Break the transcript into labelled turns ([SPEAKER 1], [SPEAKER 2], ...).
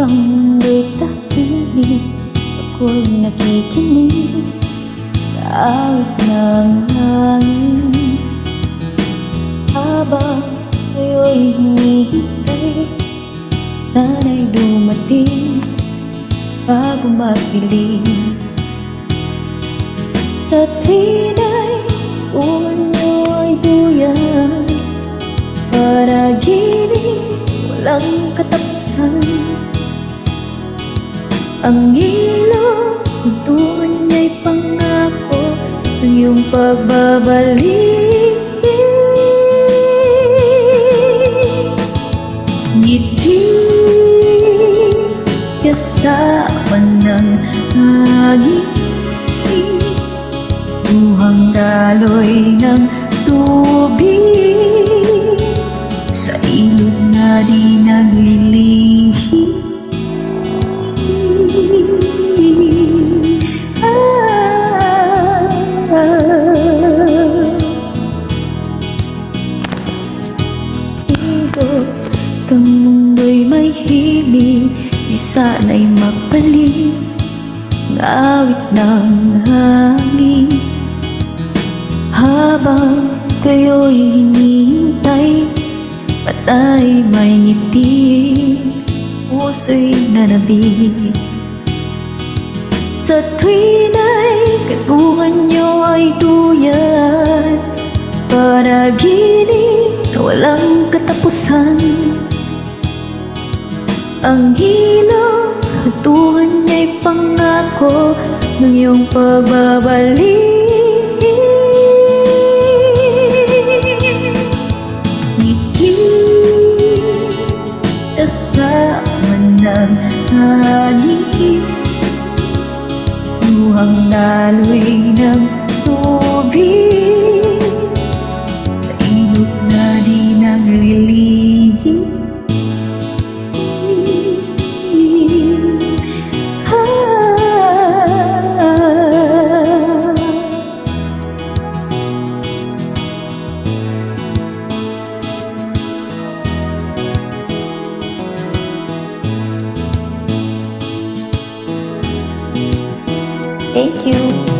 [SPEAKER 1] ang mundo'y tahimik, ako'y nakikinig sa awit ng hangin. Habang kayo'y humihintay, sana'y dumating bago magdilim. Sa tuwina'y tungan mo'y duyan, panaginip walang katapusan. Ang ilaw, tungan niya'y pangako ng iyong pagbabalik. Ngiti kasama ng hangin, luhang daloy ng tubig, sa ilog na di naglilihim. Kang mundo'y may himig, di sana'y magpalit ng awit ng hangin. Habang kayo'y hinihintay, patay may ngiti, puso'y nanabig. Sa tuwina'y katungan niyo ay duyan, panaginip na walang katapusan. Ang ilaw, tungan niya'y pangako ng iyong pagbabalik. Ngiti kasama ng hangin, luhang daloy ng tubig, sa ilog na di naglilihim. Thank you.